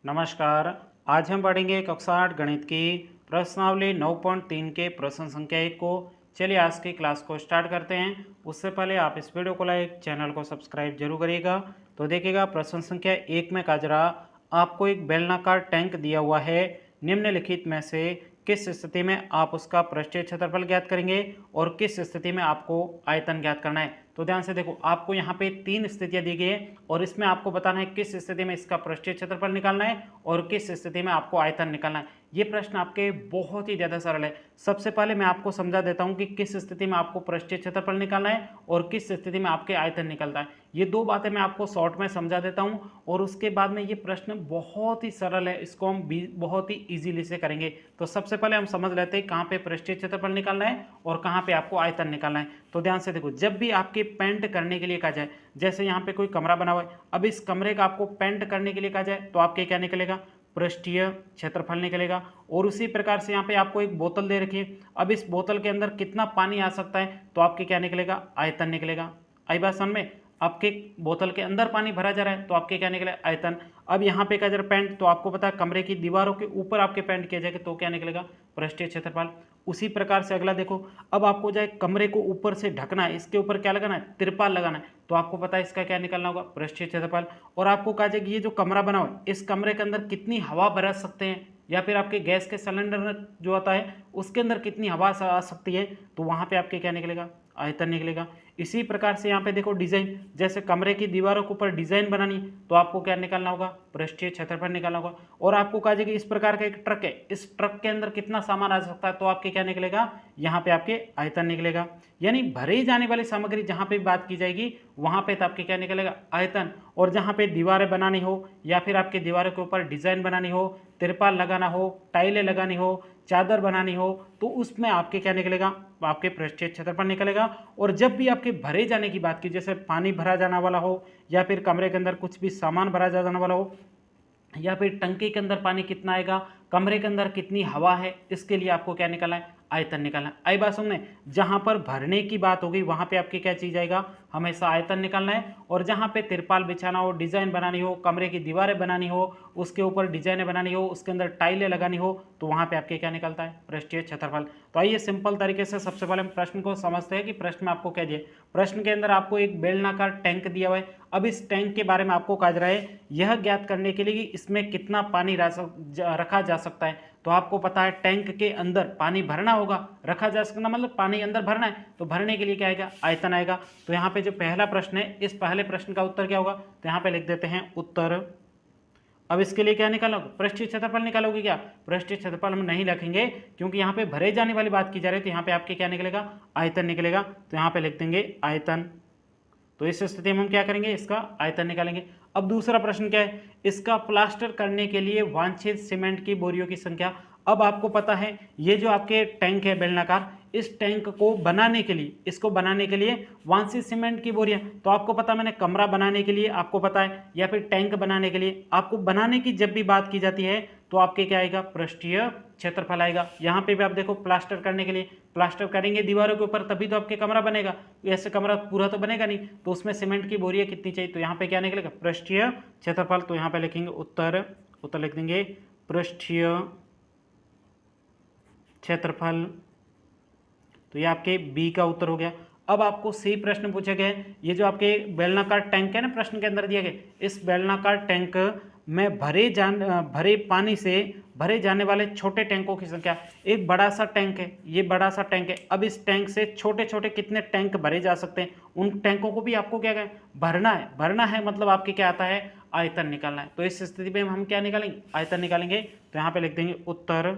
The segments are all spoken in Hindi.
नमस्कार। आज हम पढ़ेंगे कक्षा 8 गणित की प्रश्नावली 9.3 के प्रश्न संख्या 1 को। चलिए आज की क्लास को स्टार्ट करते हैं। उससे पहले आप इस वीडियो को लाइक, चैनल को सब्सक्राइब जरूर करिएगा। तो देखिएगा प्रश्न संख्या 1 में कहा जा रहा, आपको एक बेलनाकार टैंक दिया हुआ है, निम्नलिखित में से किस स्थिति में आप उसका पृष्ठीय क्षेत्रफल ज्ञात करेंगे और किस स्थिति में आपको आयतन ज्ञात करना है। तो ध्यान से देखो, आपको यहाँ पे 3 स्थितियां दी गई है और इसमें आपको बताना है किस स्थिति में इसका पृष्ठीय क्षेत्रफल निकालना है और किस स्थिति में आपको आयतन निकालना है। ये प्रश्न आपके बहुत ही ज़्यादा सरल है। सबसे पहले मैं आपको समझा देता हूँ कि किस स्थिति में आपको पृष्ठीय क्षेत्रफल निकालना है और किस स्थिति में आपके आयतन निकलता है। ये दो बातें मैं आपको शॉर्ट में समझा देता हूँ और उसके बाद में ये प्रश्न बहुत ही सरल है, इसको हम बहुत ही ईजिली से करेंगे। तो सबसे पहले हम समझ लेते हैं कहाँ पे पृष्ठीय क्षेत्रफल निकालना है और कहाँ पे आपको आयतन निकालना है। तो ध्यान से देखो, जब भी आपके पेंट करने के लिए कहा जाए, जैसे यहाँ पे कोई कमरा बना हुआ है, अब इस कमरे का आपको पेंट करने के लिए कहा जाए तो आपके क्या निकलेगा, पृष्ठीय क्षेत्रफल निकलेगा। और उसी प्रकार से यहाँ पे आपको एक बोतल दे रखी है, अब इस बोतल के अंदर कितना पानी आ सकता है तो आपके क्या निकलेगा, आयतन निकलेगा। आई बात समझ में, आपके बोतल के अंदर पानी भरा जा रहा है तो आपके क्या निकले, आयतन। अब यहाँ पे क्या जरा पेंट, तो आपको पता है कमरे की दीवारों के ऊपर आपके पेंट किया जाएगा तो क्या निकलेगा, पृष्ठीय क्षेत्रफल। उसी प्रकार से अगला देखो, अब आपको जाए कमरे को ऊपर से ढकना है, इसके ऊपर क्या लगाना है, तिरपाल लगाना है, तो आपको पता है इसका क्या निकलना होगा, पृष्ठीय क्षेत्रफल। और आपको कहा जाए कि ये जो कमरा बना हुआ है, इस कमरे के अंदर कितनी हवा भर सकते हैं, या फिर आपके गैस के सिलेंडर जो आता है उसके अंदर कितनी हवा आ सकती है, तो वहाँ पे आपके क्या निकलेगा, आयतन निकलेगा। इसी प्रकार से यहाँ पे देखो डिजाइन, जैसे कमरे की दीवारों के ऊपर डिजाइन बनानी तो आपको क्या निकालना होगा, पृष्ठीय क्षेत्रफल निकालना होगा। और आपको कहा जाए कि इस प्रकार का एक ट्रक है, इस ट्रक के अंदर कितना सामान आ सकता है तो आपके क्या निकलेगा, यहाँ पे आपके आयतन निकलेगा। यानी भरे जाने वाली सामग्री जहाँ पे बात की जाएगी वहाँ पे तो आपके क्या निकलेगा, आयतन। और जहाँ पे दीवारें बनानी हो या फिर आपके दीवारों के ऊपर डिजाइन बनानी हो, तिरपाल लगाना हो, टाइलें लगानी हो, चादर बनानी हो, तो उसमें आपके क्या निकलेगा, आपके पृष्ठीय क्षेत्रफल निकलेगा। और जब भी आपके भरे जाने की बात की, जैसे पानी भरा जाने वाला हो या फिर कमरे के अंदर कुछ भी सामान भरा जाने वाला हो या फिर टंकी के अंदर पानी कितना आएगा, कमरे के अंदर कितनी हवा है, इसके लिए आपको क्या निकालना है, आयतन निकालना है। आई बात सुनने, जहां पर भरने की बात होगी वहां पे आपकी क्या चीज आएगा, हमेशा आयतन निकालना है। और जहां पे तिरपाल बिछाना हो, डिजाइन बनानी हो, कमरे की दीवारें बनानी हो, उसके ऊपर डिजाइनें बनानी हो, उसके अंदर टाइलें लगानी हो, तो वहां पे आपके क्या निकलता है, पृष्ठीय क्षेत्रफल। तो आइए सिंपल तरीके से सबसे पहले हम प्रश्न को समझते हैं कि प्रश्न में आपको क्या दिया। प्रश्न के अंदर आपको एक बेलनाकार टैंक दिया हुआ है। अब इस टैंक के बारे में आपको कहा जा रहा है यह ज्ञात करने के लिए कि इसमें कितना पानी रखा जा सकता है। तो आपको पता है टैंक के अंदर पानी भरना होगा, रखा जा सकता मतलब पानी अंदर भरना है, तो भरने के लिए क्या आएगा, आयतन आएगा। तो यहाँ पे जो पहला प्रश्न है, इस पहले प्रश्न का उत्तर क्या होगा, तो यहाँ पे लिख देते हैं उत्तर। अब इसके लिए क्या निकालोगे, पृष्ठीय क्षेत्रफल निकालोगे। क्या पृष्ठीय क्षेत्रफल हम नहीं रखेंगे क्योंकि यहाँ पे भरे जाने वाली बात की जा रही है, तो यहाँ पे आपके क्या निकलेगा, आयतन निकलेगा। तो यहाँ पे लिख देंगे आयतन। तो इस स्थिति में हम क्या करेंगे, इसका आयतन निकालेंगे। अब दूसरा प्रश्न क्या है, इसका प्लास्टर करने के लिए वांछित सीमेंट की बोरियों की संख्या। अब आपको पता है ये जो आपके टैंक है बेलनाकार, इस टैंक को बनाने के लिए, इसको बनाने के लिए वांछित सीमेंट की बोरियां, तो आपको पता, मैंने कमरा बनाने के लिए आपको पता है या फिर टैंक बनाने के लिए आपको बनाने की जब भी बात की जाती है तो आपके क्या आएगा, पृष्ठीय क्षेत्रफल आएगा। यहाँ पे भी आप देखो प्लास्टर करने के लिए, प्लास्टर करेंगे दीवारों के ऊपर तभी तो आपके कमरा बनेगा, ऐसे कमरा पूरा तो बनेगा नहीं, तो उसमें सीमेंट की बोरियां कितनी चाहिए, तो यहाँ पे क्या निकलेगा, पृष्ठीय क्षेत्रफल। तो यहाँ पे लिखेंगे उत्तर, उत्तर लिख देंगे पृष्ठीय क्षेत्रफल। तो ये आपके बी का उत्तर हो गया। अब आपको सी प्रश्न पूछे गए, ये जो आपके बेलनाकार टैंक है ना, प्रश्न के अंदर दिया गया, इस बेलनाकार टैंक में भरे पानी से भरे जाने वाले छोटे टैंकों की संख्या। एक बड़ा सा टैंक है, ये बड़ा सा टैंक है, अब इस टैंक से छोटे छोटे कितने टैंक भरे जा सकते हैं, उन टैंकों को भी आपको क्या है, भरना है। भरना है मतलब आपके क्या आता है, आयतन निकालना है। तो इस स्थिति में हम क्या निकालेंगे, आयतन निकालेंगे। तो यहाँ पे लिख देंगे उत्तर।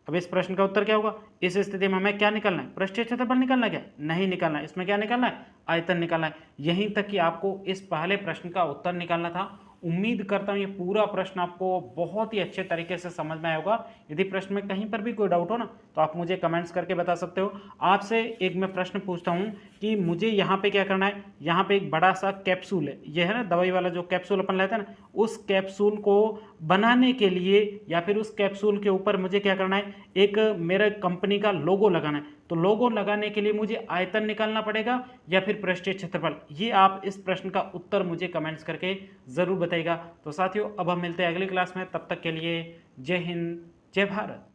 अब इस प्रश्न का उत्तर क्या होगा, इस स्थिति में हमें क्या निकालना है, पृष्ठीय क्षेत्रफल निकालना है, क्या नहीं निकालना है, इसमें क्या निकालना है, आयतन निकालना है। यहीं तक कि आपको इस पहले प्रश्न का उत्तर निकालना था। उम्मीद करता हूं ये पूरा प्रश्न आपको बहुत ही अच्छे तरीके से समझ में आया होगा। यदि प्रश्न में कहीं पर भी कोई डाउट हो ना तो आप मुझे कमेंट्स करके बता सकते हो। आपसे एक मैं प्रश्न पूछता हूं कि मुझे यहाँ पे क्या करना है, यहाँ पे एक बड़ा सा कैप्सूल है, ये है ना दवाई वाला जो कैप्सूल अपन लेते हैं ना, उस कैप्सूल को बनाने के लिए या फिर उस कैप्सूल के ऊपर मुझे क्या करना है, एक मेरे कंपनी का लोगो लगाना है। तो तो लोगो लगाने के लिए मुझे आयतन निकालना पड़ेगा या फिर पृष्ठीय क्षेत्रफल? ये आप इस प्रश्न का उत्तर मुझे कमेंट्स करके ज़रूर बताइएगा। तो साथियों अब हम मिलते हैं अगली क्लास में, तब तक के लिए जय हिंद, जय भारत।